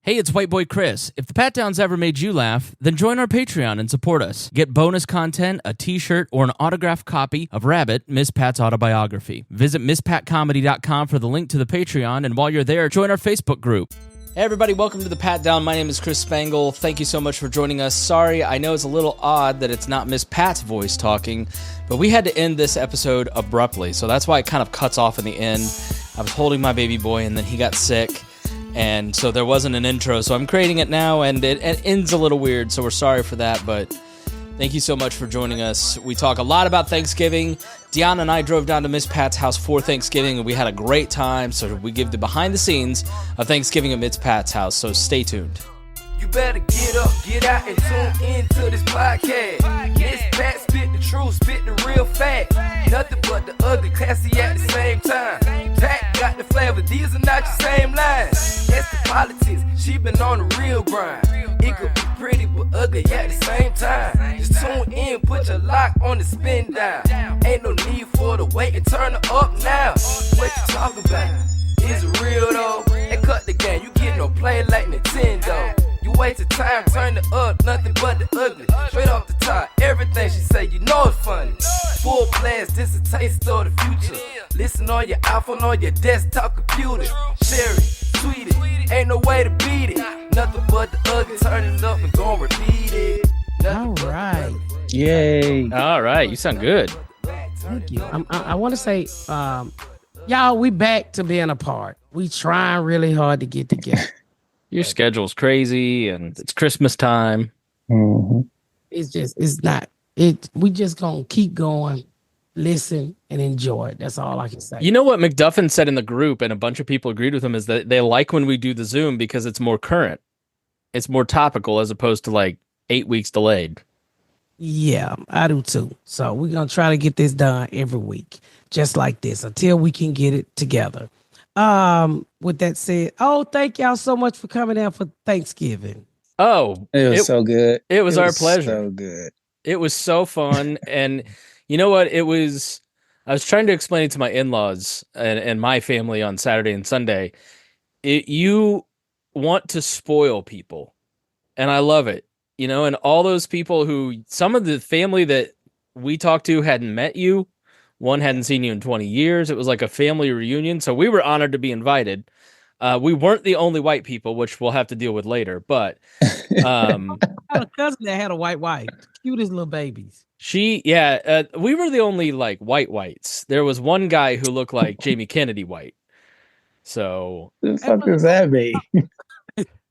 Hey, it's White Boy Chris. If the Pat Downs ever made you laugh, then join our Patreon and support us. Get bonus content, a t-shirt, or an autographed copy of Rabbit, Miss Pat's autobiography. Visit MissPatComedy.com for the link to the Patreon, and while you're there, join our Facebook group. Hey everybody, welcome to the Pat Down. My name is Chris Spangle. Thank you so much for joining us. Sorry, I know it's a little odd that it's not Miss Pat's voice talking, but we had to end this episode abruptly, so that's why it kind of cuts off in the end. I was holding my baby boy, and then he got sick. And so there wasn't an intro, so I'm creating it now, and it ends a little weird, so we're sorry for that, but thank you so much for joining us. We talk a lot about Thanksgiving. Deon and I drove down to Miss Pat's house for Thanksgiving, and we had a great time, so we give the behind the scenes of Thanksgiving at Miss Pat's house, so stay tuned. You better get up, get out, and tune into this podcast. Miss Pat spit the truth, spit the real fact. Nothing but the ugly, classy at the same time. Pat got the flavor, these are not your same lines. That's the politics, she been on the real grind. It could be pretty but ugly at the same time. Just tune in, put your lock on the spin down. Ain't no need for the wait and turn it up now. What you talking about? Is it real though? They cut the game, you get no play like Nintendo. You wasted time, turn it up, nothing but the ugly. Straight off the top, everything she say, you know it's funny. Full blast, this a taste of the future. Listen on your iPhone, on your desktop computer. Share it, tweet it, ain't no way to beat it. Nothing but the ugly, turn it up and gon' repeat it. All right. Yay. All right, you sound good. Thank you. I want to say, y'all, we back to being apart. We trying really hard to get together. Your schedule's crazy, and it's Christmas time. Mm-hmm. We just gonna keep going, listen, and enjoy it. That's all I can say. You know what McDuffin said in the group, and a bunch of people agreed with him, is that they like when we do the Zoom because it's more current. It's more topical as opposed to like 8 weeks delayed. Yeah, I do too. So we're gonna try to get this done every week, just like this, until we can get it together. With that said, thank y'all so much for coming out for Thanksgiving. Oh, It was so good. It was our pleasure. So good. It was so fun. And you know what? I was trying to explain it to my in-laws and my family on Saturday and Sunday. You want to spoil people. And I love it. You know, and all those people who, some of the family that we talked to hadn't met you. One hadn't seen you in 20 years. It was like a family reunion. So we were honored to be invited. We weren't the only white people, which we'll have to deal with later. But I had a cousin that had a white wife. Cutest little babies. We were the only like whites. There was one guy who looked like Jamie Kennedy white. So The fuck does that mean?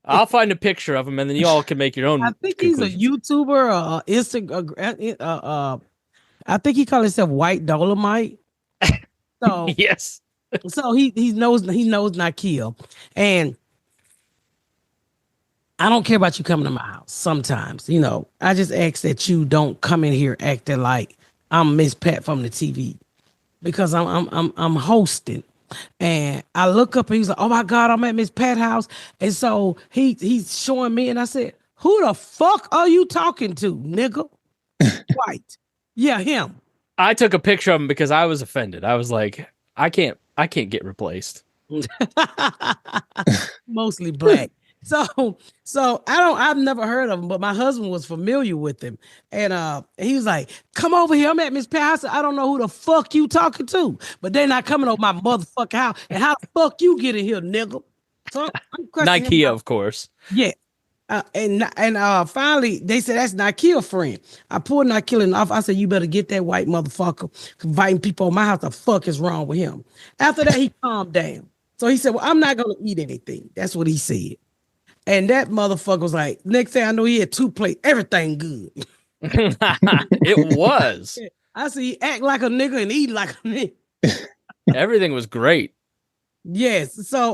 I'll find a picture of him, and then you all can make your own. I think he's a YouTuber or Instagram. I think he called himself White Dolomite. So Yes. So he knows Nakia, and I don't care about you coming to my house. Sometimes, you know, I just ask that you don't come in here acting like I'm Miss Pat from the TV, because I'm hosting, and I look up and he's like, "Oh my God, I'm at Miss Pat house," and so he's showing me, and I said, "Who the fuck are you talking to, nigga?" White, yeah, him. I took a picture of him because I was offended. I was like, I can't get replaced. Mostly black. So I've never heard of him, but my husband was familiar with him. And he was like, "Come over here. I'm at Miss Pat." I said, "I don't know who the fuck you talking to, but they're not coming over my motherfucking house. And how the fuck you get in here, nigga?" So Nakia, of course. Yeah. And finally they said, "That's Nakia friend." I pulled Nakia in off. I said, "You better get that white motherfucker inviting people on my house. The fuck is wrong with him?" After that, he calmed down. So he said, "Well, I'm not gonna eat anything." That's what he said. And that motherfucker was like, next thing I know, he had 2 plates, everything good. It was. I see he act like a nigga and eat like a nigga. Everything was great. Yes. So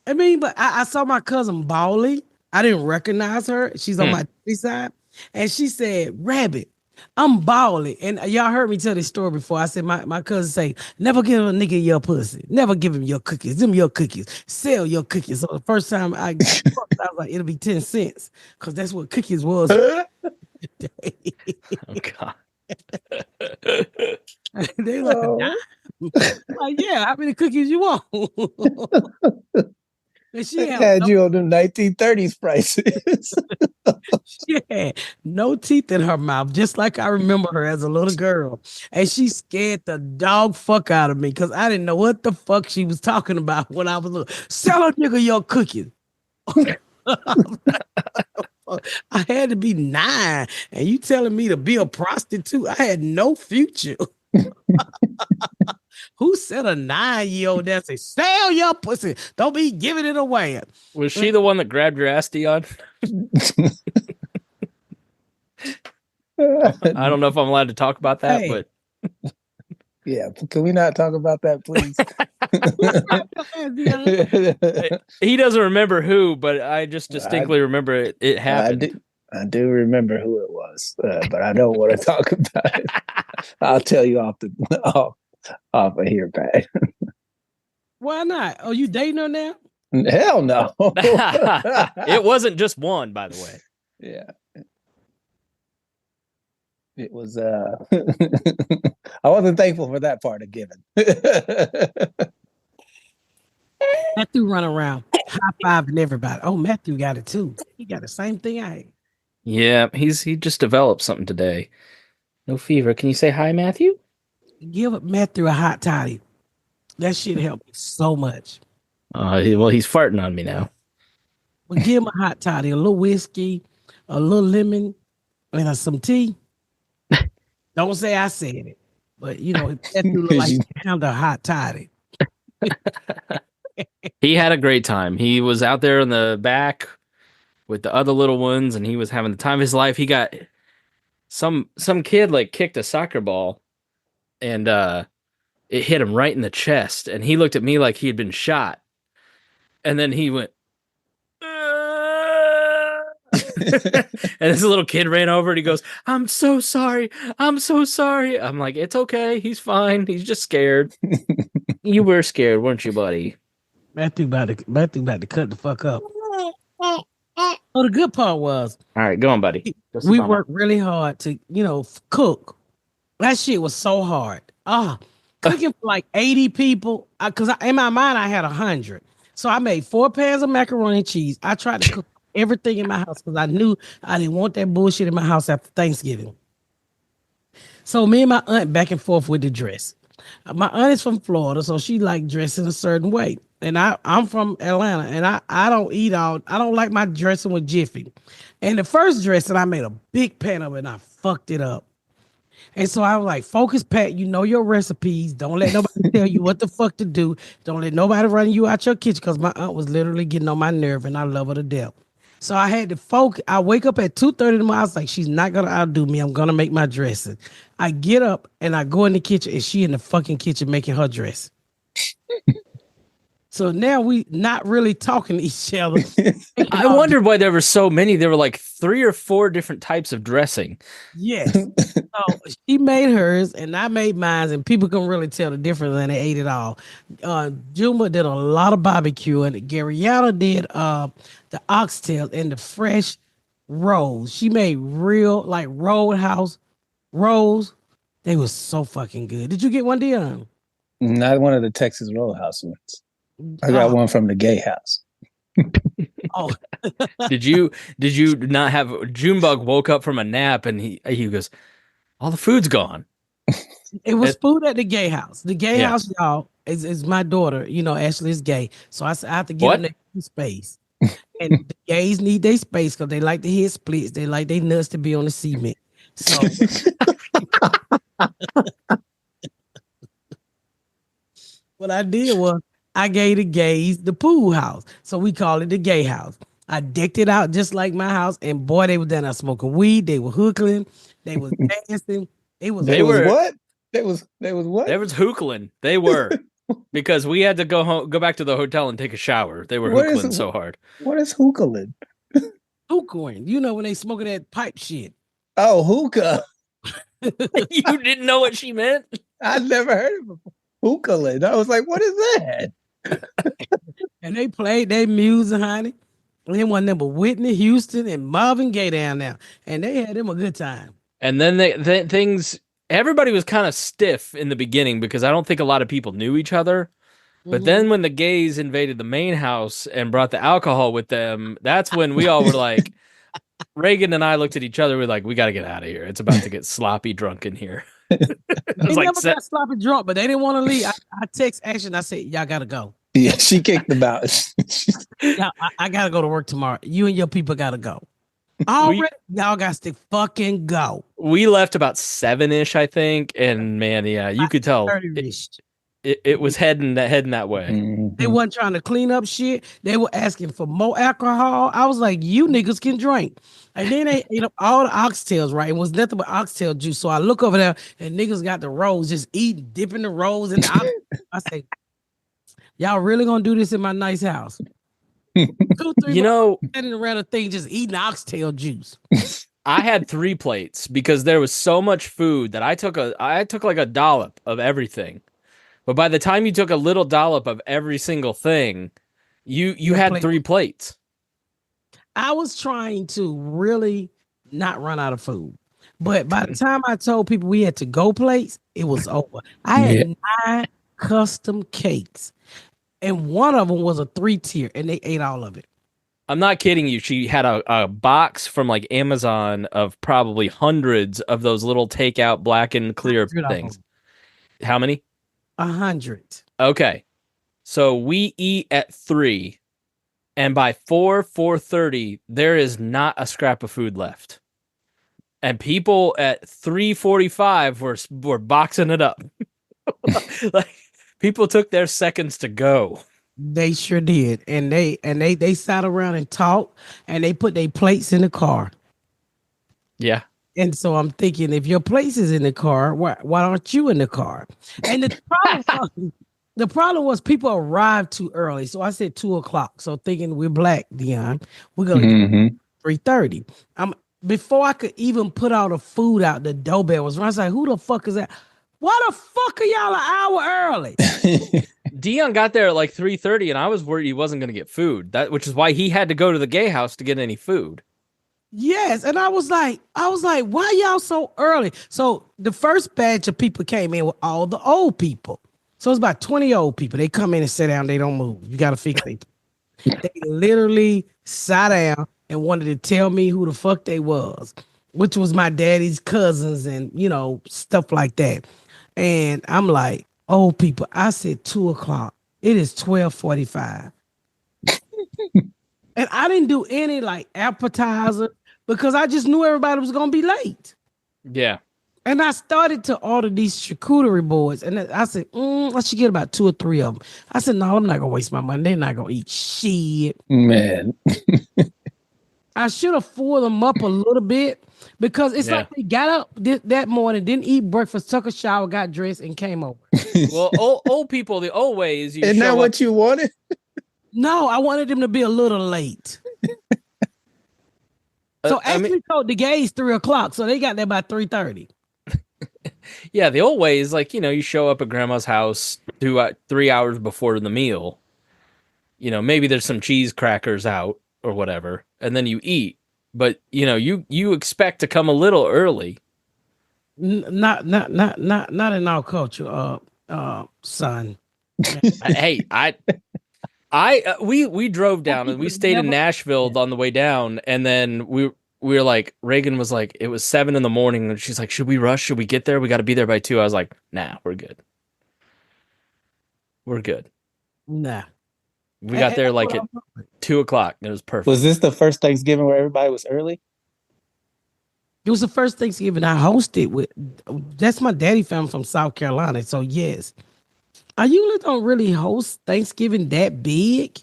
but I saw my cousin Bawley. I didn't recognize her. She's on my side. And she said, "Rabbit, I'm Bawley." And y'all heard me tell this story before. I said, my cousin say, "Never give a nigga your pussy. Never give him your cookies. Them your cookies. Sell your cookies." So the first time I was like, it'll be 10 cents. Because that's what cookies was. Oh, God. They like, like, yeah, how many cookies you want? And she They had had you on them 1930s prices. she had no teeth in her mouth, just like I remember her as a little girl. And she scared the dog fuck out of me because I didn't know what the fuck she was talking about when I was little. Sell a nigga your cookies. I had to be 9, and you telling me to be a prostitute? I had no future. Who said a 9-year-old that say sell your pussy? Don't be giving it away. Was she the one that grabbed your ass, Deon? I don't know if I'm allowed to talk about that, Hey. but Yeah, can we not talk about that, please? he doesn't remember who, but I just distinctly remember it happened. I do remember who it was, but I don't want to talk about it. I'll tell you off of here, Pat. Why not? Oh, you dating her now? Hell no. It wasn't just one, by the way. Yeah. It was I wasn't thankful for that part of giving. Matthew run around high-fiving everybody. Oh, Matthew got it too. He got the same thing I had. Yeah, he just developed something today. No fever. Can you say hi, Matthew? Give Matthew a hot toddy. That shit helped me so much. Well, he's farting on me now. But give him a hot toddy, a little whiskey, a little lemon, and some tea. Don't say I said it, but you know, Matthew look like he found a hot toddy. He had a great time. He was out there in the back with the other little ones, and he was having the time of his life. He got some kid like kicked a soccer ball, and it hit him right in the chest, and he looked at me like he had been shot, and then he went, and this little kid ran over and he goes, I'm so sorry. I'm so sorry. I'm like, it's okay. He's fine. He's just scared. You were scared, weren't you, buddy? Matthew about to cut the fuck up. Oh, the good part was, all right, go on, buddy. We worked really hard to, cook. That shit was so hard. Cooking for like 80 people. Because in my mind, I had 100. So I made 4 pans of macaroni and cheese. I tried to cook everything in my house because I knew I didn't want that bullshit in my house after Thanksgiving. So me and my aunt back and forth with the dress. My aunt is from Florida, so she like dressing a certain way. And I'm from Atlanta, and I don't like my dressing with Jiffy. And the first dressing, I made a big pan of it, and I fucked it up. And so I was like, focus, Pat, you know your recipes. Don't let nobody tell you what the fuck to do. Don't let nobody run you out your kitchen, because my aunt was literally getting on my nerve, and I love her to death. So I had to focus. I wake up at 2:30 in the morning. I was like, she's not going to outdo me. I'm going to make my dressing. I get up, and I go in the kitchen, and she in the fucking kitchen making her dress. So now we not really talking to each other. I wondered why there were so many. There were like 3 or 4 different types of dressing. Yes. So she made hers and I made mine, and people can really tell the difference, and they ate it all. Juma did a lot of barbecue, and Garyana did the oxtail and the fresh rolls. She made real like roadhouse rolls. They were so fucking good. Did you get one, Deon? Not one of the Texas Roadhouse ones. I got one from the gay house. Oh, Did you not have Junebug woke up from a nap and he goes, all the food's gone. it was food at the gay house. The gay Yeah. house, y'all, is my daughter. Ashley is gay, so I have to give What? them their space. And the gays need their space because they like to hit splits. They like their nuts to be on the cement. So what I did was I gave the gays the pool house. So we call it the gay house. I decked it out just like my house. And boy, they were down there smoking weed. They were hookling. They was dancing. They was what? They was what? There was hookling. They were. Because we had to go back to the hotel and take a shower. They were hookling so hard. What is hookling? hookling. When they smoking that pipe shit. Oh, hookah. You didn't know what she meant? I'd never heard of it. Hookling. I was like, what is that? And they played their music, honey. And then one number Whitney Houston and Marvin Gaye down there. And they had them a good time. And then everybody was kind of stiff in the beginning because I don't think a lot of people knew each other. But then when the gays invaded the main house and brought the alcohol with them, that's when we all were like, Reagan and I looked at each other. We're like, we got to get out of here. It's about to get sloppy drunk in here. I was They like, never got sloppy drunk, but they didn't want to leave. I text Action. I said, y'all got to go. Yeah, she kicked them out. I got to go to work tomorrow. You and your people got to go. Already, y'all got to fucking go. We left about 7-ish, I think. And man, yeah, you could tell it was heading that way. Mm-hmm. They wasn't trying to clean up shit. They were asking for more alcohol. I was like, you niggas can drink. And then they ate up all the oxtails, right? It was nothing but oxtail juice. So I look over there and niggas got the rolls, just eating, dipping the rolls in the oxtail. I say, y'all really gonna do this in my nice house? 2-3 standing around a thing just eating oxtail juice. I had 3 plates because there was so much food that I took like a dollop of everything. But by the time you took a little dollop of every single thing, you had 3 plates. I was trying to really not run out of food. But by the time I told people we had to go plates, it was over. I had 9 custom cakes. And one of them was a 3-tier, and they ate all of it. I'm not kidding you. She had a box from like Amazon of probably hundreds of those little takeout black and clear things. How many? 100. Okay. So we eat at 3, and by 4:30, there is not a scrap of food left. And people at 3:45 were boxing it up. Like, people took their seconds to go. They sure did. And they sat around and talked, and they put their plates in the car. Yeah. And so I'm thinking, if your place is in the car, why aren't you in the car? And the problem was people arrived too early. So I said 2:00. So thinking we're black, Deon, we're gonna 3:30. Before I could even put all the food out, the doorbell was ringing. I was like, who the fuck is that? Why the fuck are y'all an hour early? Deon got there at like 3:30, and I was worried he wasn't going to get food. Which is why he had to go to the gay house to get any food. Yes, and I was like, why y'all so early? So the first batch of people came in with all the old people. So it's about 20 old people. They come in and sit down. They don't move. You got to fix it. They literally sat down and wanted to tell me who the fuck they was, which was my daddy's cousins and, stuff like that. And I'm like, old people. I said 2:00. It is 12:45. And I didn't do any like appetizer because I just knew everybody was going to be late. Yeah. And I started to order these charcuterie boards. And I said, I should get about 2 or 3 of them. I said, no, I'm not going to waste my money. They're not going to eat shit. Man. I should have fooled them up a little bit because it's like they got up that morning, didn't eat breakfast, took a shower, got dressed, and came over. Well, old people, the old ways. Isn't that what you wanted? No, I wanted them to be a little late. So actually told the gays 3:00, so they got there by 3:30. Yeah, the old way is like, you show up at grandma's house 3 hours before the meal. Maybe there's some cheese crackers out or whatever, and then you eat. But you expect to come a little early. Not in our culture, son. Hey, we drove down and we stayed in Nashville on the way down, and then we were like, Reagan was like, it was 7 a.m, and she's like, should we rush? Should we get there? We got to be there by 2. I was like, nah, we're good. We're good. Nah. We got there like at 2:00. It was perfect. Was this the first Thanksgiving where everybody was early? It was the first Thanksgiving I hosted with. That's my daddy family from South Carolina. So yes, I usually don't really host Thanksgiving that big.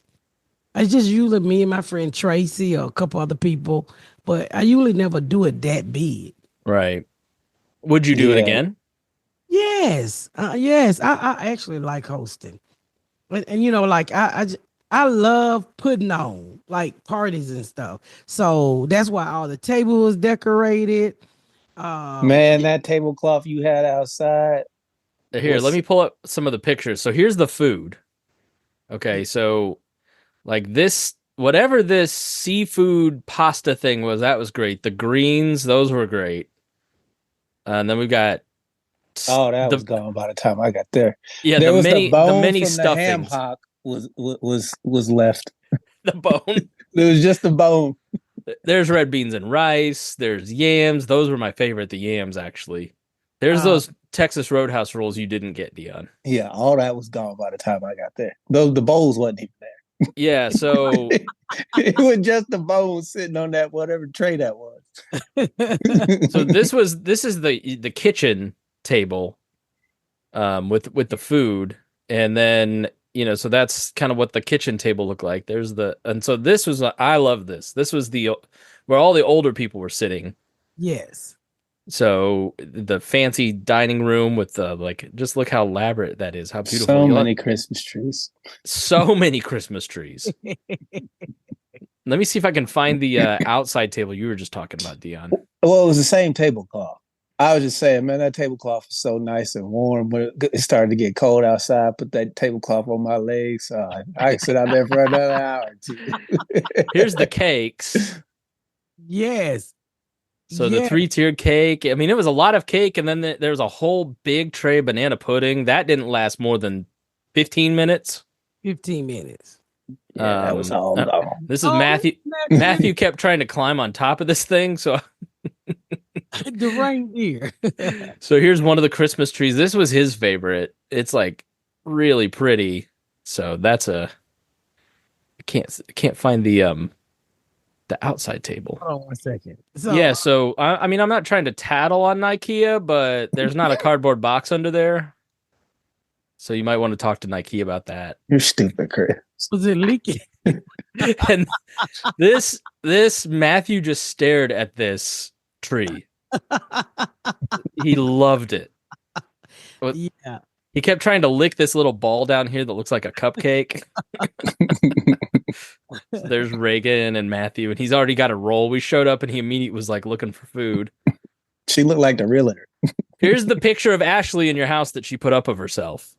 I just usually me and my friend Tracy or a couple other people, but I usually never do it that big. Right. Would you do it again? Yes. Yes. I actually like hosting. And like I love putting on like parties and stuff. So that's why all the table was decorated. Man, that tablecloth you had outside. Here, let me pull up some of the pictures. So here's the food. Okay, so like this, whatever this seafood pasta thing was, that was great. The greens, those were great. And then we've got Oh, that was gone by the time I got there. Yeah, There the was mini the bone mini from the ham stuffings. hock was left. The bone. There was just the bone. There's red beans and rice. There's yams. Those were my favorite. The yams, actually. There's those Texas Roadhouse rolls you didn't get, Deon. Yeah, all that was gone by the time I got there. The bowls wasn't even there. Yeah, so It was just the bones sitting on that whatever tray that was. so this is the kitchen table with the food, and then so that's kind of what the kitchen table looked like. And so this was I love this. This was where all the older people were sitting. Yes. So the fancy dining room with the just look how elaborate that is. How beautiful. So many Christmas trees. So many Christmas trees. Let me see if I can find the outside table you were just talking about, Deon. Well, it was the same tablecloth. I was just saying, man, that tablecloth was so nice and warm. But it started to get cold outside. Put that tablecloth on my legs. I could sit out there for another hour or two. Here's the cakes. Yes. So the 3-tiered cake. I mean, it was a lot of cake, and then there's a whole big tray of banana pudding. That didn't last more than 15 minutes. 15 minutes. Yeah, that was all gone. This is Matthew. Matthew kept trying to climb on top of this thing, so the reindeer. So here's one of the Christmas trees. This was his favorite. It's like really pretty. So that's I can't find the outside table. Hold on 1 second. So I mean, I'm not trying to tattle on IKEA, but there's not a cardboard box under there. So you might want to talk to Nike about that. You're stupid, Chris. Was it leaking? And this Matthew just stared at this tree. He loved it. Yeah. He kept trying to lick this little ball down here that looks like a cupcake. There's Reagan and Matthew, and he's already got a roll. We showed up, and he immediately was like looking for food. She looked like the realtor. Here's the picture of Ashley in your house that she put up of herself.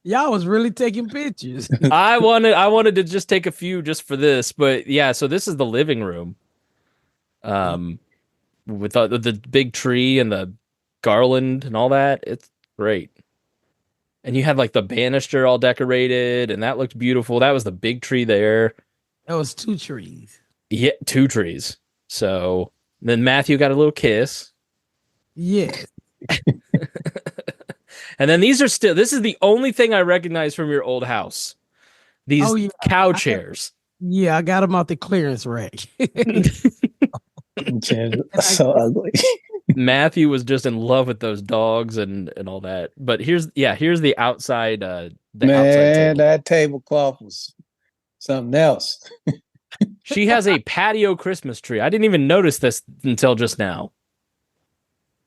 Y'all was really taking pictures. I wanted to just take a few just for this, but yeah. So this is the living room, with the big tree and the garland and all that. It's great. And you had like the banister all decorated, and that looked beautiful. That was the big tree there. That was 2 trees. Yeah, 2 trees. So then Matthew got a little kiss. Yes. And then this is the only thing I recognize from your old house. These cow chairs. Yeah, I got them out the clearance rack. So ugly. Matthew was just in love with those dogs and all that. But here's the outside. Outside table. That tablecloth was something else. She has a patio Christmas tree. I didn't even notice this until just now.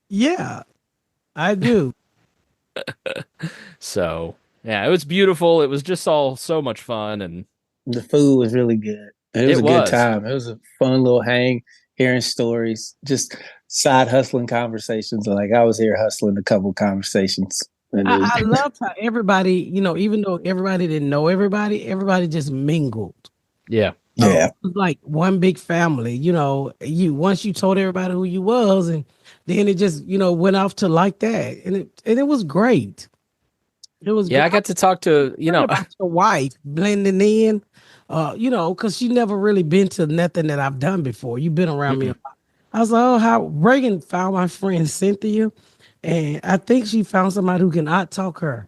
Yeah, I do. So yeah, it was beautiful. It was just all so much fun, and the food was really good. It was a good time. It was a fun little hang, hearing stories, just side hustling conversations. Like I was here hustling a couple conversations. I loved how everybody, even though everybody didn't know everybody just mingled. Yeah. Yeah. It was like one big family. Once you told everybody who you was, and then it just, went off to like that. And it was great. It was I got to talk to, about your wife blending in, because she never really been to nothing that I've done before. You've been around me a lot. I was like, how Reagan found my friend Cynthia, and I think she found somebody who can out-talk her.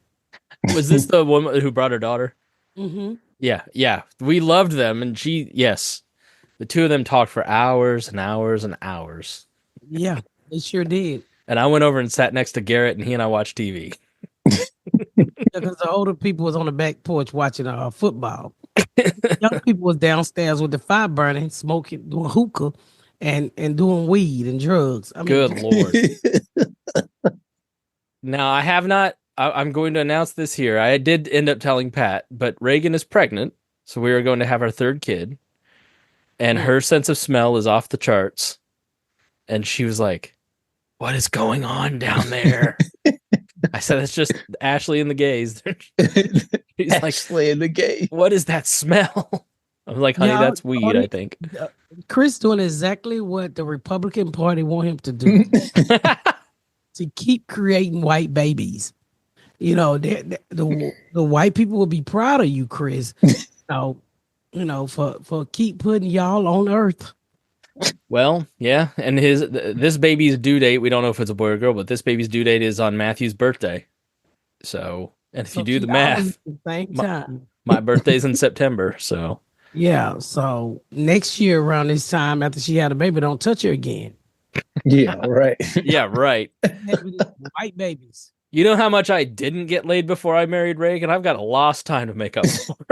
Was this the woman who brought her daughter? Mm-hmm. Yeah. We loved them, and the 2 of them talked for hours and hours and hours. Yeah, they sure did. And I went over and sat next to Garrett, and he and I watched TV. Because the older people was on the back porch watching football. Young people was downstairs with the fire burning, smoking, doing hookah, and doing weed and drugs. Good Lord. Now, I have not. I'm going to announce this here. I did end up telling Pat, but Reagan is pregnant, so we are going to have our 3rd kid, and her sense of smell is off the charts. And she was like, "What is going on down there?" I said, "It's just Ashley and the gays." He's like, Ashley and the gays. "What is that smell?" I'm like, "Honey, that's weed, I think." Chris doing exactly what the Republican Party want him to do. to keep creating white babies. The white people will be proud of you, Chris. So, for keep putting y'all on earth. Well, yeah, and this baby's due date, we don't know if it's a boy or girl, but this baby's due date is on Matthew's birthday. So, and if you do the math, at the same time. my birthday's in September, so Yeah, so next year around this time, after she had a baby, don't touch her again. Yeah, right. yeah, right. White babies. You know how much I didn't get laid before I married Reagan? I've got a lost time to make up for.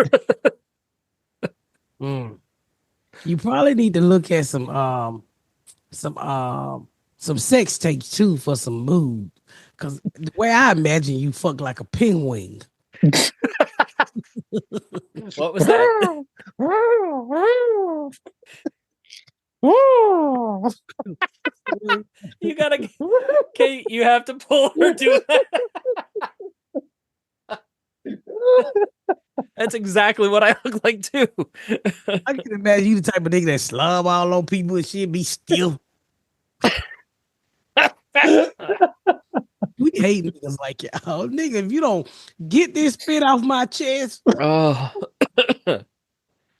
You probably need to look at some sex tapes too for some mood. Cause the way I imagine you fuck like a penguin. What was that? You gotta, Kate. You have to pull her to that. That's exactly what I look like too. I can imagine you the type of nigga that slob all on people and shit, be still. We hate niggas like y'all. Nigga, if you don't get this spit off my chest. Oh.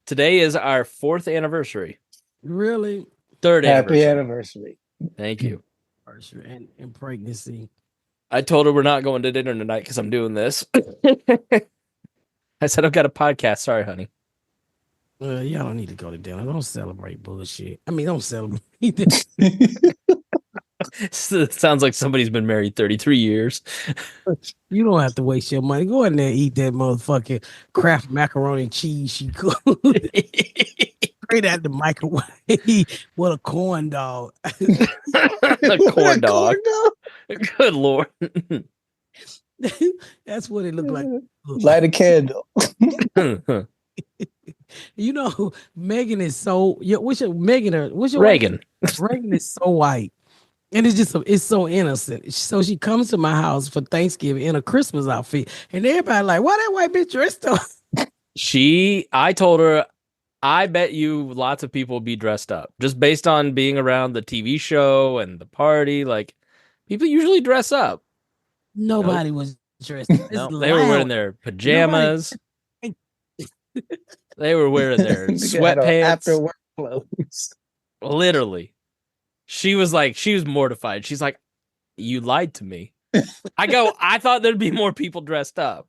Today is our 4th anniversary. Really? 3rd Happy anniversary. Thank you. And pregnancy. I told her we're not going to dinner tonight because I'm doing this. I said, I've got a podcast. Sorry, honey. Y'all don't need to go to dinner. Don't celebrate bullshit. I mean, don't celebrate. Sounds like somebody's been married 33 years. You don't have to waste your money. Go in there and eat that motherfucking Kraft macaroni and cheese she cooked. Straight out the microwave with a corn dog. A corn dog. Good Lord. That's what it looked like. Light a candle. You know, Megan is so. What's your Megan? What's your Reagan? Reagan is so white, and it's so innocent. So she comes to my house for Thanksgiving in a Christmas outfit, and everybody like, "Why that white bitch dressed up?" I told her, I bet you lots of people be dressed up just based on being around the TV show and the party. Like, people usually dress up. Nobody was dressed up. No, they were wearing their pajamas. They were wearing their sweatpants. After work clothes. Literally. She was mortified. She's like, you lied to me. I thought there'd be more people dressed up.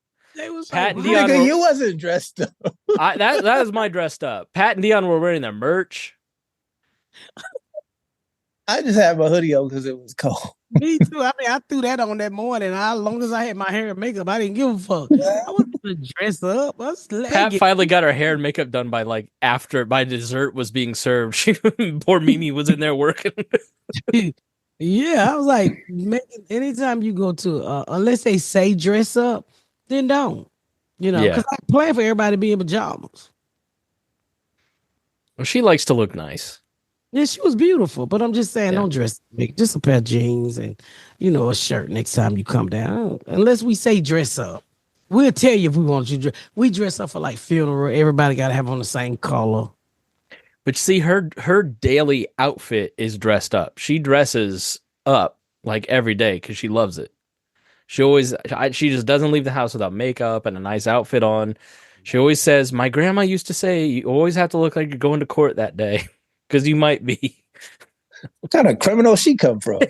Pat and Deon you wasn't dressed up. That was my dressed up. Pat and Deon were wearing their merch. I just had my hoodie on because it was cold. Me too. I mean, I threw that on that morning. As long as I had my hair and makeup, I didn't give a fuck. I wasn't gonna dress up. Pat finally got her hair and makeup done by after dessert was being served. Poor Mimi was in there working. Yeah, I was like, anytime you go to, unless they say dress up, then don't. Because I plan for everybody to be in pajamas. Well, she likes to look nice. Yeah, she was beautiful, but I'm just saying, don't dress big. Just a pair of jeans and, a shirt next time you come down. Unless we say dress up. We'll tell you if we want you to dress. We dress up for like funeral. Everybody got to have on the same color. But see, her daily outfit is dressed up. She dresses up like every day because she loves it. She just doesn't leave the house without makeup and a nice outfit on. She always says, my grandma used to say, you always have to look like you're going to court that day. Because you might be. What kind of criminal she come from?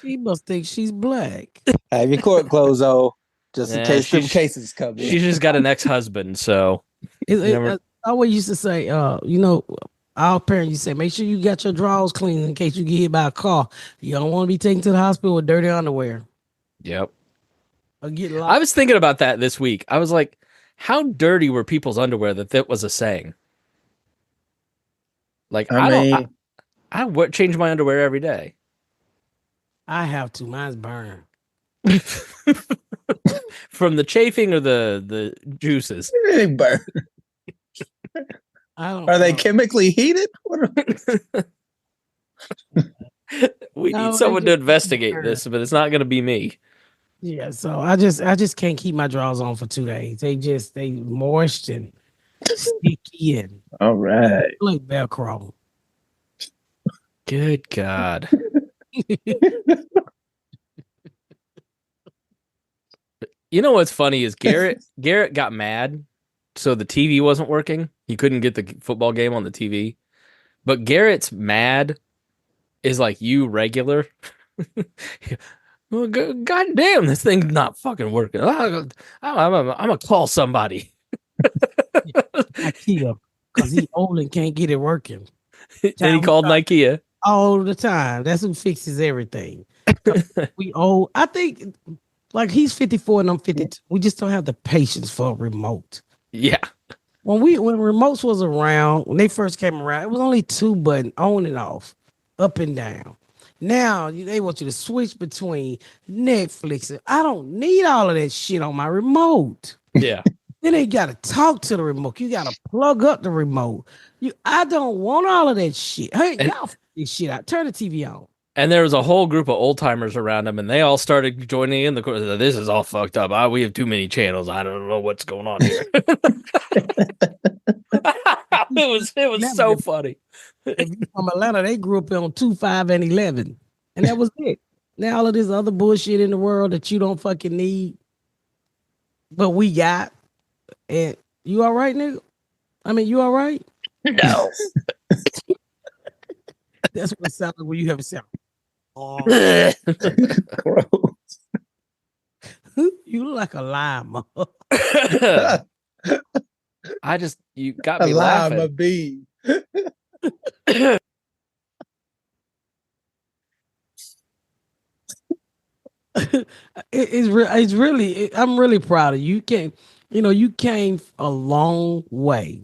She must think she's black. Have your court clothes on, just in case them cases come in. She's just got an ex-husband, so. I always used to say, our parents used to say, make sure you got your drawers clean in case you get hit by a car. You don't want to be taken to the hospital with dirty underwear. Yep. I was thinking about that this week. I was like, how dirty were people's underwear that was a saying? Like, I change my underwear every day. I have to. Mine's burned. From the chafing or the juices? They burn. Are they chemically heated? We need someone to investigate this, but it's not going to be me. Yeah, so I just can't keep my drawers on for 2 days. They moist and sticky and all right, like Velcro. Good God. You know what's funny is Garrett got mad, so the TV wasn't working. He couldn't get the football game on the TV. But Garrett's mad is like you regular. Well, God damn, this thing's not fucking working. I'm gonna call somebody. IKEA, because he old and can't get it working. And he called IKEA all the time. That's who fixes everything. We old. I think like he's 54 and I'm 52. We just don't have the patience for a remote. Yeah. When remotes was around, when they first came around, it was only 2 buttons, on and off, up and down. Now they want you to switch between Netflix. And I don't need all of that shit on my remote. Yeah. Then they gotta talk to the remote. You gotta plug up the remote. I don't want all of that shit. Hey, y'all f- this shit out. Turn the TV on. And there was a whole group of old timers around him, and they all started joining in the course. This is all fucked up. We have too many channels. I don't know what's going on here. it was so funny. If you from Atlanta, they grew up on 2, 5, and 11, and that was it. Now all of this other bullshit in the world that you don't fucking need, but we got. And you all right, nigga? I mean, you all right? No. That's what it sounds like when you have a sound. Oh, you look like a lime. You got me a laughing. bee. It's really. I'm really proud of you. You came a long way.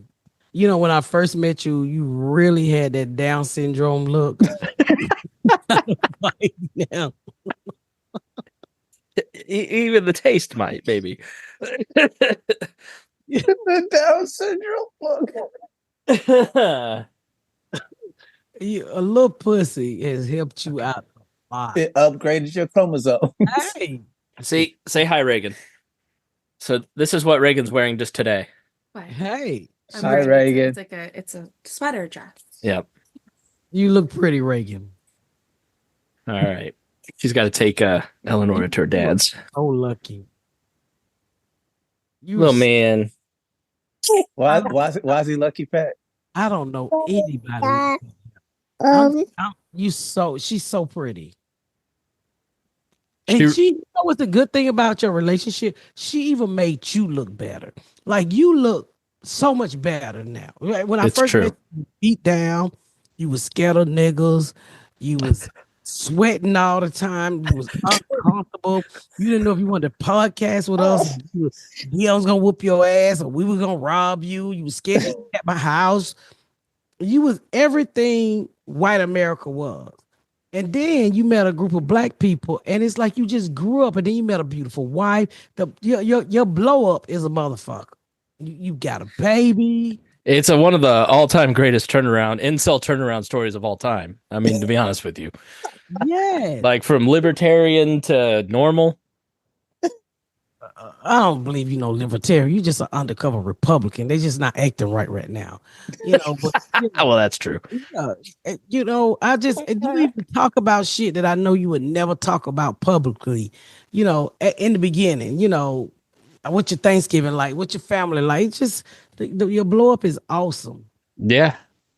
When I first met you, you really had that Down syndrome look. Right now. Even the taste might, maybe. The Down syndrome look. A little pussy has helped you out a lot. It upgraded your chromosome. Hey, See, say hi, Reagan. So this is what Reagan's wearing just today. hey, I'm Hi, wearing- Reagan. It's a sweater dress. Yep. you look pretty, Reagan. All right. She's got to take Eleanor to her dad's. So lucky. You Little man. Why is he lucky, Pat? I don't know anybody. She's so pretty. And She- you know what's the good thing about your relationship? She even made you look better. Like you look so much better now. Right? When I It's first true. met you, beat down, you was scared of niggas, you was sweating all the time, you was uncomfortable. You didn't know if you wanted to podcast with us. Deon was gonna whoop your ass, or we were gonna rob you. You was scared to stay at my house. You was everything white America was. And then you met a group of black people, and it's like you just grew up, and then you met a beautiful wife. Your blow up is a motherfucker. You got a baby. It's one of the all-time greatest incel turnaround stories of all time. I mean, to be honest with you. Yeah. Like from libertarian to normal. I don't believe libertarian. You just an undercover Republican. They just not acting right now. But Well, that's true. I just you even talk about shit that I know you would never talk about publicly. In the beginning, what your Thanksgiving like, what your family like. It's just your blow up is awesome. Yeah.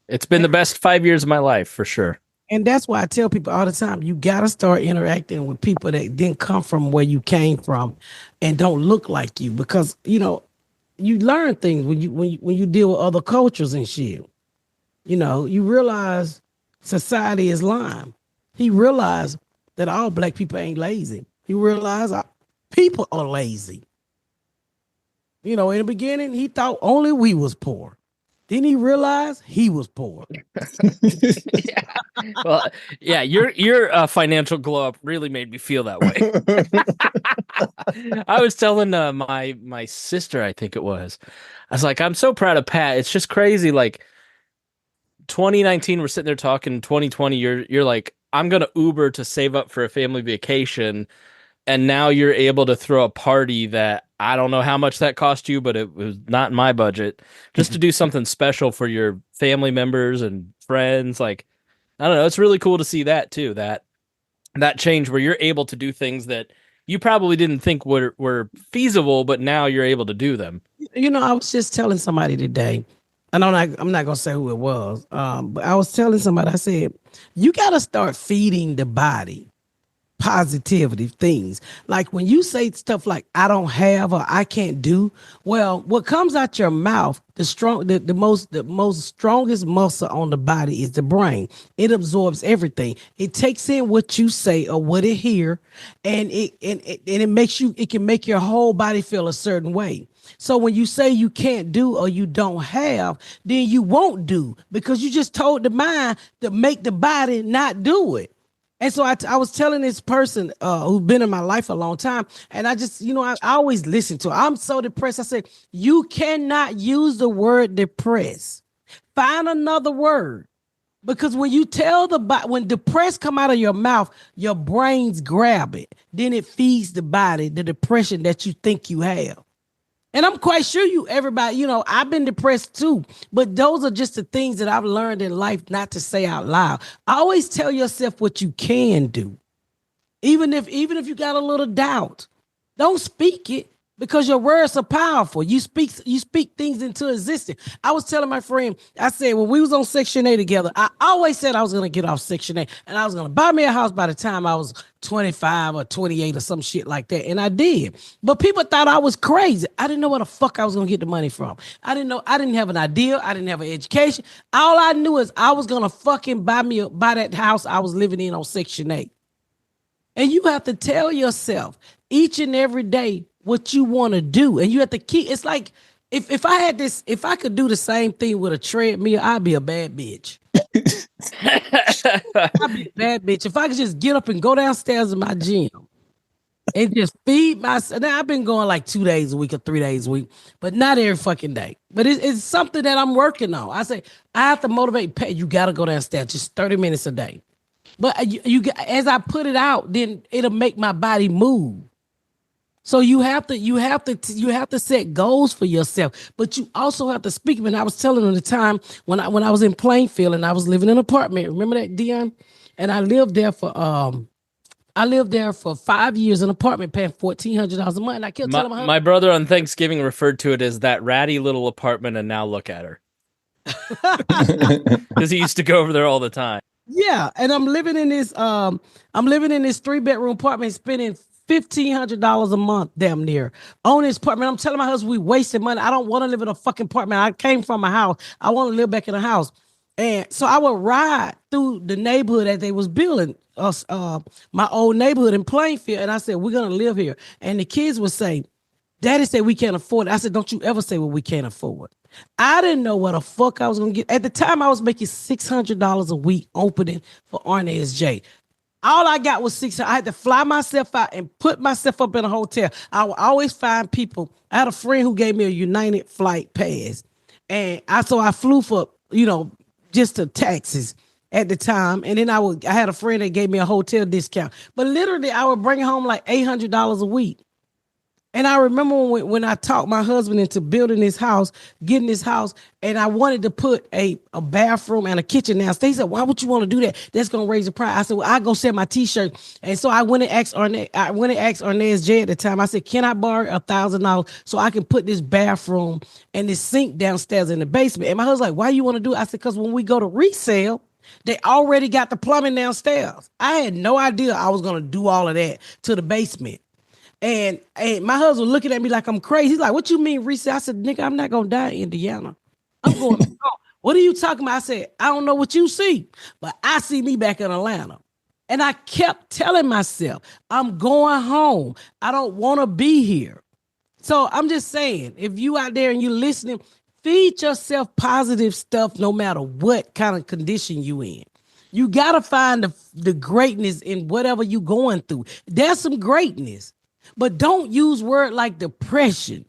It's been the best 5 years of my life for sure. And that's why I tell people all the time, you got to start interacting with people that didn't come from where you came from and don't look like you, because, you learn things when you deal with other cultures and shit. You realize society is lying. He realized that all black people ain't lazy. He realized people are lazy. In the beginning, he thought only we was poor. Then he realized he was poor. Yeah. Well, yeah, your financial glow up really made me feel that way. I was telling my sister, I think it was, I was like, I'm so proud of Pat. It's just crazy. Like 2019, we're sitting there talking. 2020, you're like, I'm gonna Uber to save up for a family vacation, and now you're able to throw a party that I don't know how much that cost you, but it was not in my budget, just to do something special for your family members and friends. Like, I don't know. It's really cool to see that too. That that change where you're able to do things that you probably didn't think were feasible, but now you're able to do them. You know, I was just telling somebody today, and I'm not gonna say who it was, but I was telling somebody, I said, you gotta start feeding the body positivity things. Like when you say stuff like I don't have or I can't do, well, what comes out your mouth, the most strongest muscle on the body is the brain. It absorbs everything. It takes in what you say or what it hear, and it makes you, it can make your whole body feel a certain way. So when you say you can't do or you don't have, then you won't do, because you just told the mind to make the body not do it. And so I was telling this person who's been in my life a long time, and I just, you know, I always listen to her. I'm so depressed. I said, you cannot use the word depressed. Find another word. Because when you tell the body, when depressed come out of your mouth, your brains grab it. Then it feeds the body the depression that you think you have. And I'm quite sure everybody, you know, I've been depressed too, but those are just the things that I've learned in life not to say out loud. Always tell yourself what you can do. Even if you got a little doubt, don't speak it, because your words are powerful. You speak things into existence. I was telling my friend, I said, when we was on Section 8 together, I always said I was going to get off Section 8 and I was going to buy me a house by the time I was 25 or 28 or some shit like that. And I did. But people thought I was crazy. I didn't know where the fuck I was going to get the money from. I didn't know. I didn't have an idea. I didn't have an education. All I knew is I was going to fucking buy that house I was living in on Section 8. And you have to tell yourself each and every day what you want to do. And you have to keep, it's like, if I could do the same thing with a treadmill, I'd be a bad bitch. I'd be a bad bitch. If I could just get up and go downstairs in my gym and just feed myself. Now, I've been going like 2 days a week or 3 days a week, but not every fucking day. But it's something that I'm working on. I say, I have to motivate, you got to go downstairs just 30 minutes a day. But you as I put it out, then it'll make my body move. So you have to set goals for yourself, but you also have to speak. And I was telling them the time when I was in Plainfield and I was living in an apartment. Remember that, Deon? And I lived there for 5 years in an apartment, paying $1,400 a month. And I kept telling my brother on Thanksgiving referred to it as that ratty little apartment, and now look at her, because he used to go over there all the time. Yeah, and I'm living in this 3-bedroom apartment, spending $1,500 a month, damn near, on this apartment. I'm telling my husband we wasted money. I don't want to live in a fucking apartment. I came from a house. I want to live back in a house. And so I would ride through the neighborhood that they was building, my old neighborhood in Plainfield. And I said, we're going to live here. And the kids would say, Daddy said we can't afford it. I said, don't you ever say what we can't afford. I didn't know what the fuck I was going to get. At the time, I was making $600 a week opening for Arnaz J. All I got was $600. I had to fly myself out and put myself up in a hotel. I would always find people. I had a friend who gave me a United flight pass. And I flew for, just the taxes at the time. And then I had a friend that gave me a hotel discount. But literally, I would bring home like $800 a week. And I remember when I talked my husband into building this house, getting this house, and I wanted to put a bathroom and a kitchen downstairs. He said, why would you want to do that? That's going to raise the price. I said, well, I go sell my t-shirt. And so I went and asked Arnaz J at the time. I said, can I borrow $1,000 so I can put this bathroom and this sink downstairs in the basement? And my husband's like, why you want to do it? I said, because when we go to resale, they already got the plumbing downstairs. I had no idea I was going to do all of that to the basement. And my husband was looking at me like I'm crazy. He's like, what you mean resale? I said, nigga, I'm not going to die in Indiana. I'm going home. What are you talking about? I said, I don't know what you see, but I see me back in Atlanta. And I kept telling myself, I'm going home. I don't want to be here. So I'm just saying, if you out there and you listening, feed yourself positive stuff no matter what kind of condition you in. You got to find the greatness in whatever you going through. There's some greatness. But don't use words like depression,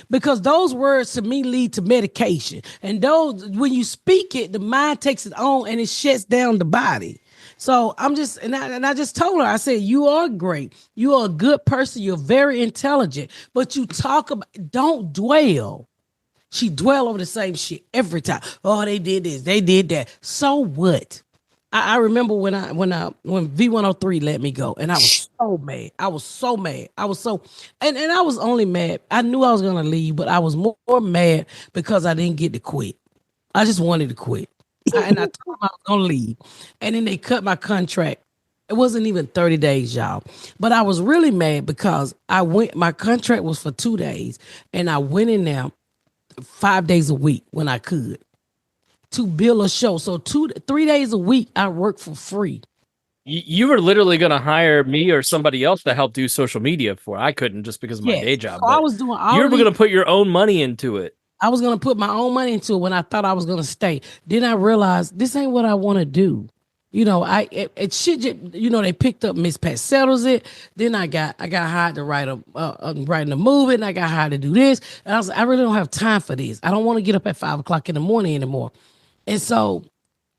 because those words to me lead to medication. And those, when you speak it, the mind takes it on and it shuts down the body. So I just told her, I said, you are great. You are a good person. You're very intelligent, but you talk about, don't dwell. She dwell over the same shit every time. Oh, they did this. They did that. So what? I remember when V103 let me go, and I was so mad. I was so mad. I was so, and I was only mad. I knew I was gonna leave, but I was more mad because I didn't get to quit. I just wanted to quit, and I told them I was gonna leave, and then they cut my contract. It wasn't even 30 days, y'all. But I was really mad because my contract was for 2 days, and I went in there 5 days a week when I could to build a show. So 3 days a week, I worked for free. You were literally going to hire me or somebody else to help do social media for. I couldn't just because of my day job. So I was doing all you were going to put your own money into it. I was going to put my own money into it when I thought I was going to stay. Then I realized this ain't what I want to do. You know, it should just, you know, they picked up Miss Pat Settles it. Then I got hired to write writing a movie, and I got hired to do this. And I was like, I really don't have time for this. I don't want to get up at 5 o'clock in the morning anymore. And so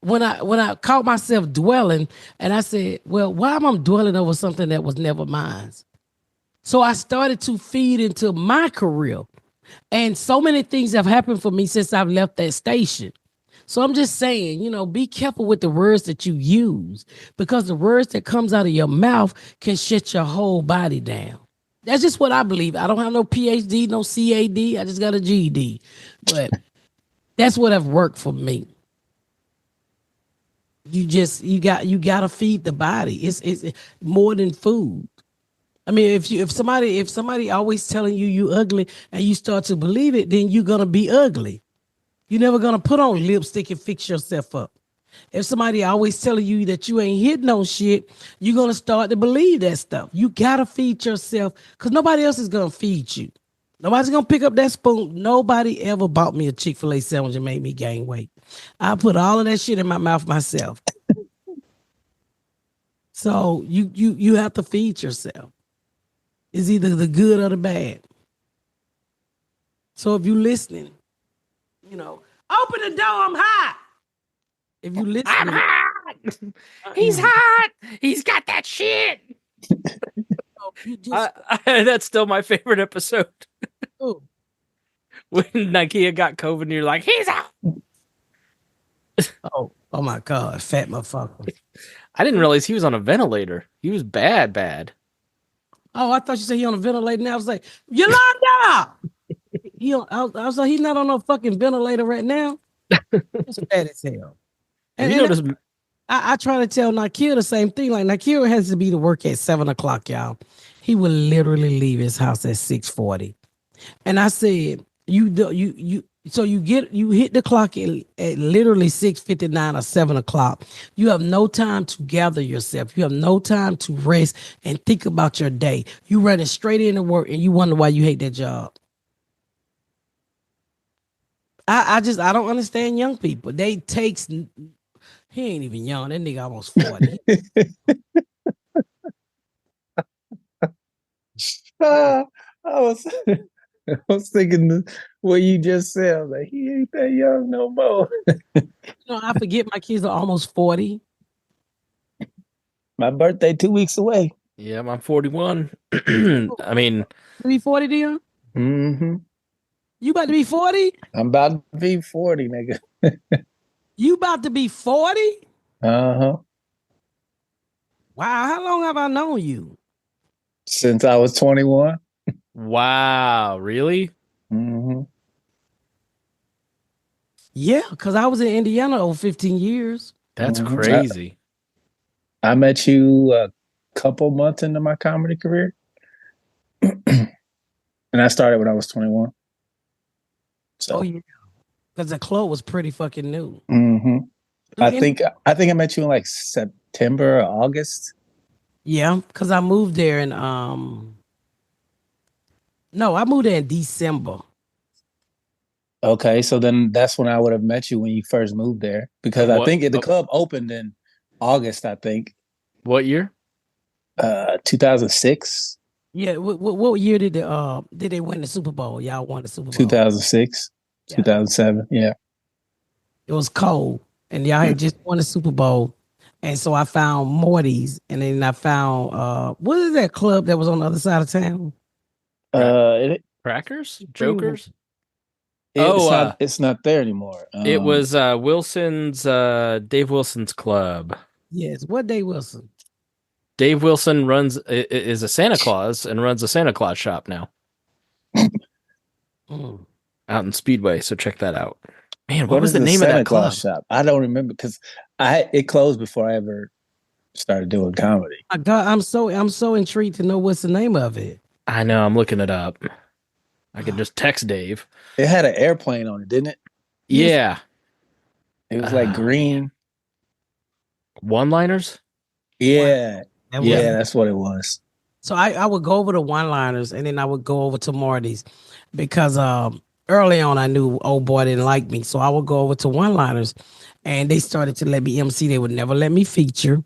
when I caught myself dwelling, and I said, well, why am I dwelling over something that was never mine? So I started to feed into my career. And so many things have happened for me since I've left that station. So I'm just saying, you know, be careful with the words that you use, because the words that comes out of your mouth can shut your whole body down. That's just what I believe. I don't have no PhD, no CAD. I just got a GED. But that's what have worked for me. You got to feed the body. It's more than food. I mean, if somebody always telling you ugly and you start to believe it, then you're gonna be ugly. You're never gonna put on lipstick and fix yourself up. If somebody always telling you that you ain't hitting on shit, you're gonna start to believe that stuff. You gotta feed yourself, because nobody else is gonna feed you. Nobody's gonna pick up that spoon. Nobody ever bought me a Chick-fil-A sandwich and made me gain weight. I put all of that shit in my mouth myself. So you have to feed yourself. It's either the good or the bad. So if you listening, you know, open the door, I'm hot. If you listening, I'm hot. He's hot. He's got that shit. That's still my favorite episode. When Nakia got COVID and you're like, he's out. Oh my God, fat motherfucker. I didn't realize he was on a ventilator. He was bad. Oh, I thought you said he on a ventilator. Now I was like, Yolanda! I was like, he's not on no fucking ventilator right now. It's fat as hell. And I try to tell Nakia the same thing. Like, Nakia has to be to work at 7 o'clock, y'all. He will literally leave his house at 6:40. And I said, you hit the clock at literally 6:59 or 7 o'clock. You have no time to gather yourself. You have no time to rest and think about your day. You running straight into work and you wonder why you hate that job. I don't understand young people. He ain't even young. That nigga almost 40. I was thinking what you just said. I was like, he ain't that young no more. I forget my kids are almost 40. My birthday 2 weeks away. Yeah, I'm 41. I mean, you be 40, Deon? Mm-hmm. You about to be 40? I'm about to be 40, nigga. You about to be 40? Uh-huh. Wow, how long have I known you? Since I was 21. Wow, really? Mm-hmm. Yeah, because I was in Indiana over 15 years. That's crazy. I met you a couple months into my comedy career. And I started when I was 21. So. Oh, yeah. Because the club was pretty fucking new. Mm-hmm. I think I met you in like September or August. Yeah, because I moved there in no, I moved there in December. Okay, so then that's when I would have met you when you first moved there, because I think the club opened in August. I think. What year? 2006. Yeah, what year did they win the Super Bowl? Y'all won the Super Bowl. 2006, yeah. 2007. Yeah. It was cold, and y'all had just won the Super Bowl, and so I found Morty's, and then I found what is that club that was on the other side of town? Crackers? Jokers? Oh, It's not there anymore. it was Wilson's Dave Wilson's club. Yes. What Day Wilson? Dave Wilson is a Santa Claus and runs a Santa Claus shop now Mm. out in Speedway. So check that out. Man, what What was is the the name of Santa that club? Claus shop? I don't remember because it closed before I ever started doing comedy. My God, I'm so intrigued to know what's the name of it. I know. I'm looking it up. I can just text Dave. It had an airplane on it, didn't it? Yes. Yeah. It was like green. One-liners? Yeah. That was- Yeah, that's what it was. So I would go over to one-liners and then I would go over to Marty's because early on I knew old boy didn't like me. So I would go over to one-liners and they started to let me MC. They would never let me feature,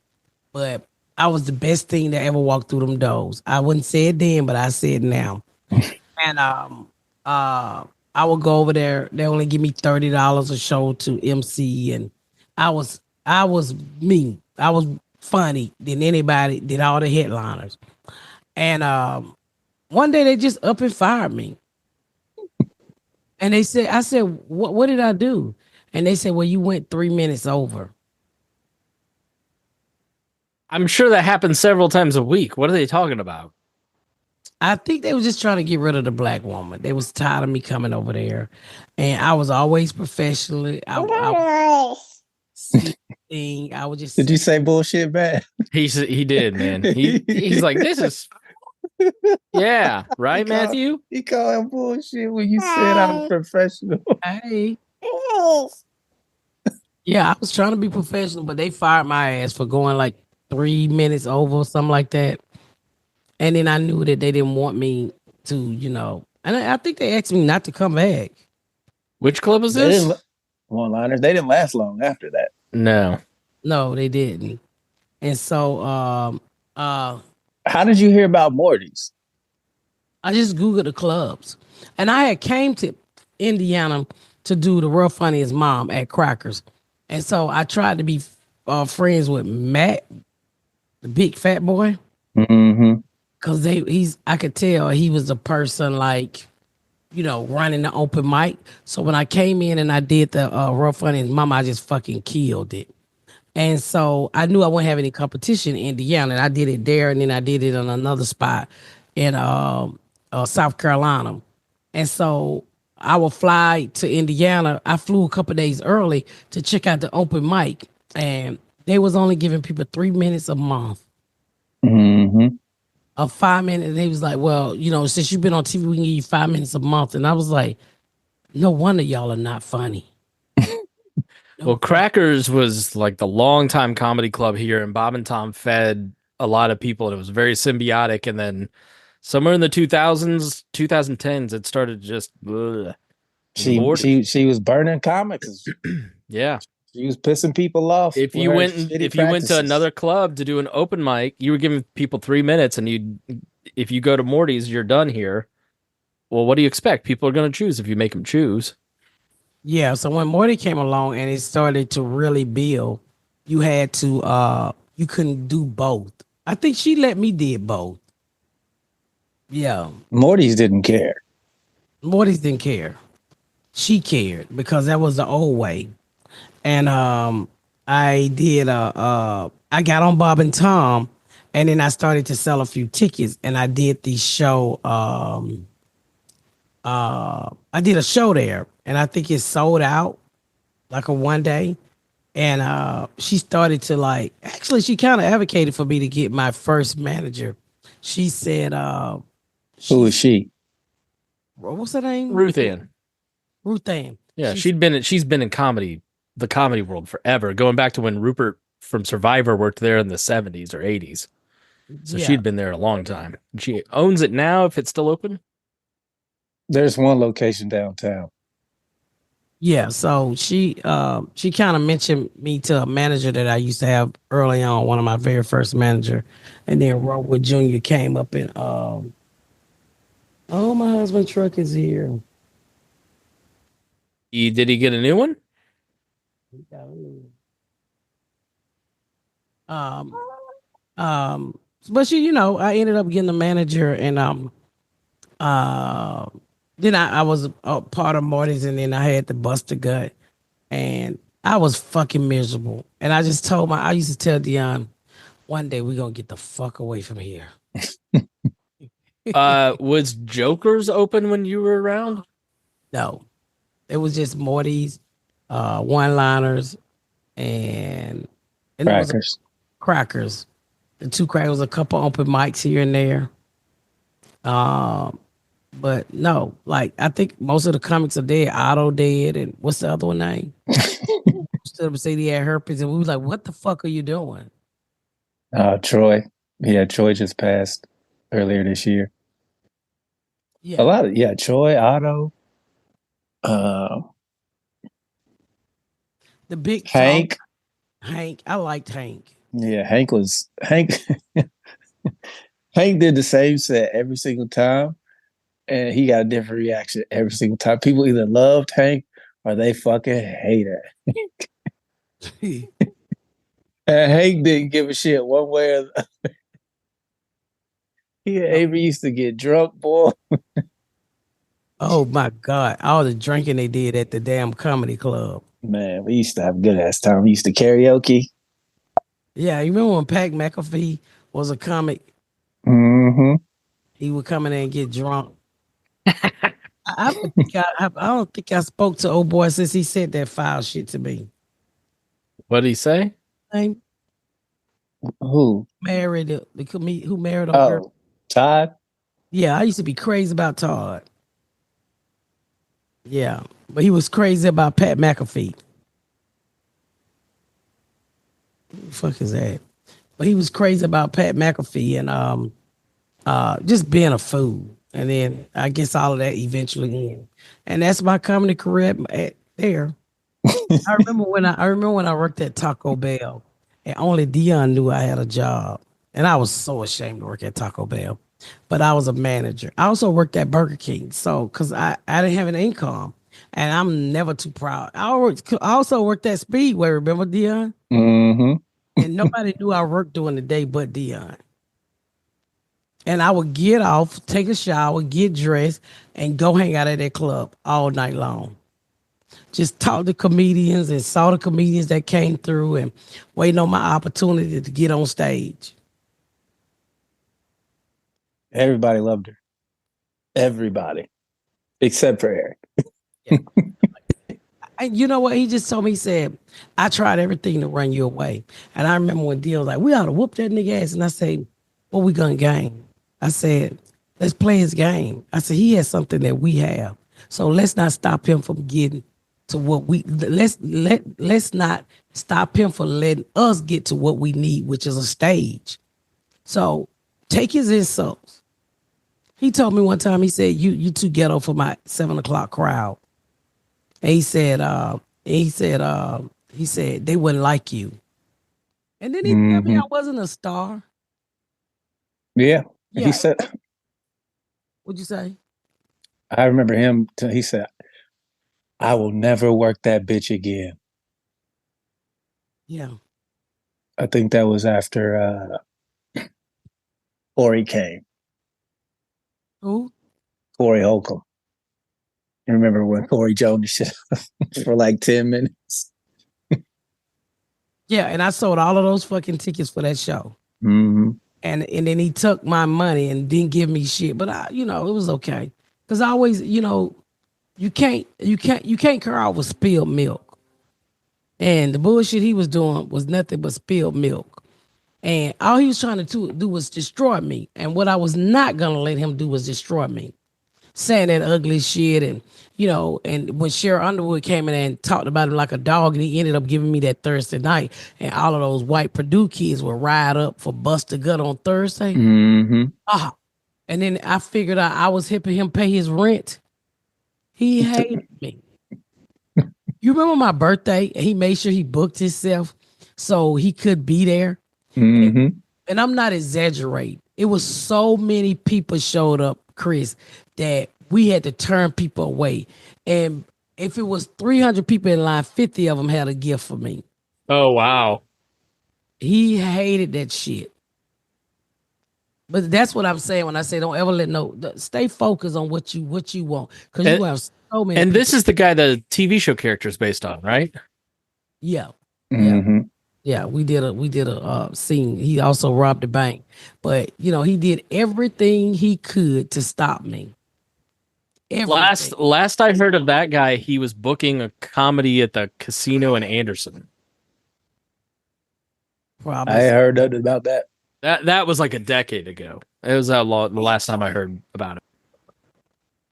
but I was the best thing that ever walked through them doors. I wouldn't say it then, but I say it now. And I would go over there. They only give me $30 a show to MC, and I was me. I was funny than anybody. Did all the headliners, and one day they just up and fired me. And I said, what did I do? And they said, well, you went 3 minutes over. I'm sure that happens several times a week. What are they talking about? I think they were just trying to get rid of the black woman. They was tired of me coming over there, and I was always professionally. I would just. Did you say bullshit back? He did, man. He's like, this is yeah, right, Matthew? He called him bullshit when you said I'm professional. Hey. Yeah, I was trying to be professional, but they fired my ass for going like 3 minutes over or something like that. And then I knew that they didn't want me to, and I think they asked me not to come back. Which club was this? One-liners. They didn't last long after that. No. No, they didn't. And so How did you hear about Morty's? I just Googled the clubs. And I had came to Indiana to do the Real Funniest Mom at Crackers. And so I tried to be friends with Matt, the big fat boy. Mm-hmm. Cause I could tell he was a person like, running the open mic. So when I came in and I did the Real Funniest Mom, I just fucking killed it. And so I knew I wouldn't have any competition in Indiana. And I did it there, and then I did it on another spot in South Carolina. And so I would fly to Indiana. I flew a couple days early to check out the open mic, and they was only giving people 3 minutes a month. Mm-hmm. Of 5 minutes. And they was like, well, since you've been on TV, we can give you 5 minutes a month. And I was like, no wonder y'all are not funny. Well, Crackers was like the longtime comedy club here, and Bob and Tom fed a lot of people, and it was very symbiotic. And then somewhere in the 2000s, 2010s, it started just. Ugh. She was burning comics. Yeah. She was pissing people off. If you went to another club to do an open mic, you were giving people 3 minutes, and if you go to Morty's, you're done here. Well, what do you expect? People are going to choose if you make them choose. Yeah, so when Morty came along and it started to really build, you had to you couldn't do both. I think she let me did both. Yeah. Morty's didn't care. Morty's didn't care. She cared because that was the old way. And I did I got on Bob and Tom, and then I started to sell a few tickets, and I did the show I did a show there, and I think it sold out like a one day. And she started to actually she kind of advocated for me to get my first manager. She said Who is she? What's her name? Ruth Ann. Ruth Ann. Yeah, she's been in comedy, the comedy world forever, going back to when Rupert from Survivor worked there in the 70s or 80s. So Yeah. she'd been there a long time. She owns it now, if it's still open. There's one location downtown. Yeah, so she kind of mentioned me to a manager that I used to have early on, one of my very first manager, and then Rowood Jr. came up and oh, my husband's truck is here. Did he get a new one? But I ended up getting a manager, and Then I was a part of Marty's, and then I had to bust a gut, and I was fucking miserable. And I just told I used to tell Deon, one day we're gonna get the fuck away from here. Was Joker's open when you were around? No, it was just Morty's, one-liners, and it was Crackers. crackers. The two crackers, a couple open mics here and there. But no, like I think most of the comics are dead. Otto dead, and what's the other one name? Stood up and say he had herpes, and we was like, "What the fuck are you doing?" Troy. Yeah, Troy just passed earlier this year. Yeah, A lot of Troy, Otto, the big Hank. talk, Hank. I liked Hank. Yeah, Hank Hank did the same set every single time, and he got a different reaction every single time. People either loved Hank or they fucking hated Hank. And Hank didn't give a shit one way or the other. He Avery used to get drunk, boy. Oh my God, all the drinking they did at the damn comedy club. Man, we used to have a good ass time. We used to karaoke. Yeah, you remember when Pat McAfee was a comic? Mm-hmm. He would come in there and get drunk. I don't think I spoke to old boy since he said that foul shit to me. What'd he say? Name Who? married who married a girl. Oh, Todd. Yeah, I used to be crazy about Todd. Yeah, but he was crazy about Pat McAfee. Who the fuck is that? But he was crazy about Pat McAfee and just being a fool. And then I guess all of that eventually ended. And that's my comedy career there. I remember when I worked at Taco Bell, and only Deon knew I had a job, and I was so ashamed to work at Taco Bell. But I was a manager. I also worked at Burger King, so because I didn't have an income, and I'm never too proud. I also worked at Speedway. Remember Deon? Mm-hmm. And nobody knew I worked during the day but Deon. And I would get off, take a shower, get dressed, and go hang out at that club all night long. Just talk to comedians and saw the comedians that came through and waiting on my opportunity to get on stage. Everybody loved her. Everybody. Except for Eric. And you know what? He just told me, he said, I tried everything to run you away. And I remember when Dio was like, we ought to whoop that nigga ass. And I said, what we gonna gain? I said, let's play his game. I said, he has something that we have. So let's not stop him from getting to what let's not stop him from letting us get to what we need, which is a stage. So take his insults. He told me one time, he said, you too ghetto for my 7 o'clock crowd. And he said they wouldn't like you. And then he told me I wasn't a star. Yeah. Yeah. He said, What'd you say? I remember him. He said, I will never work that bitch again. Yeah. I think that was after Corey came. Who? Corey Holcomb. You remember when Corey Jones shit for like 10 minutes? Yeah, and I sold all of those fucking tickets for that show. Mm-hmm. And then he took my money and didn't give me shit. But it was okay. Cause I always, you can't cry over spilled milk. And the bullshit he was doing was nothing but spilled milk. And all he was trying to do was destroy me. And what I was not gonna let him do was destroy me. Saying that ugly shit and and when Cheryl Underwood came in and talked about him like a dog, and he ended up giving me that Thursday night, and all of those white Purdue kids were riled up for bust a gut on Thursday. Mm-hmm. And then I figured out I was helping him pay his rent. He hated me. You remember my birthday? He made sure he booked himself so he could be there. Mm-hmm. And I'm not exaggerating. It was so many people showed up, Chris, that we had to turn people away. And if it was 300 people in line, 50 of them had a gift for me. Oh, wow. He hated that shit. But that's what I'm saying when I say don't ever stay focused on what you want, because you have so many. And this is the guy the TV show character is based on, right? Yeah. Mm-hmm. Yeah, we did a scene. He also robbed the bank, but he did everything he could to stop me. Everything. Last I heard of that guy, he was booking a comedy at the casino in Anderson. Probably. I heard that about that. That was like a decade ago. It was the last time I heard about it.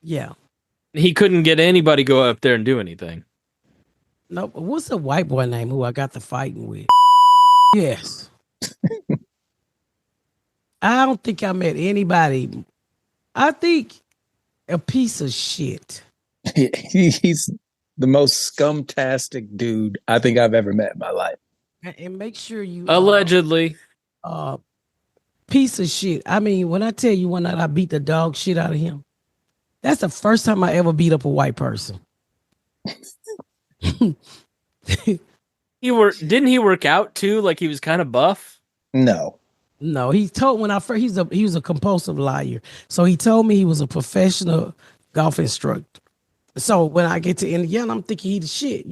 Yeah. He couldn't get anybody go up there and do anything. No, what's the white boy name who I got the fighting with? Yes. I don't think I met anybody. I think a piece of shit. He's the most scumtastic dude I think I've ever met in my life. And make sure you Allegedly. Piece of shit. I mean, when I tell you one night I beat the dog shit out of him, that's the first time I ever beat up a white person. Didn't he work out too? Like he was kind of buff? No, he told when I first he was a compulsive liar. So he told me he was a professional golf instructor. So when I get to Indiana, I'm thinking he the shit,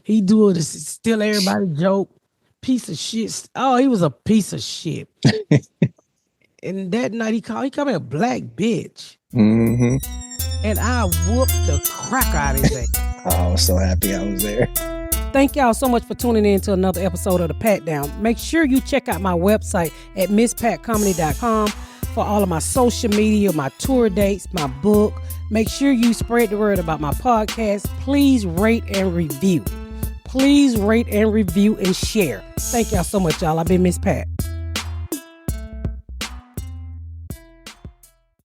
He do it to steal everybody's joke. Piece of shit. Oh, he was a piece of shit. And that night he called me a black bitch. Mm-hmm. And I whooped the crap out of his ass. I was so happy I was there. Thank y'all so much for tuning in to another episode of The Pat Down. Make sure you check out my website at misspatcomedy.com for all of my social media, my tour dates, my book. Make sure you spread the word about my podcast. Please rate and review. Please rate and review and share. Thank y'all so much, y'all. I've been Miss Pat.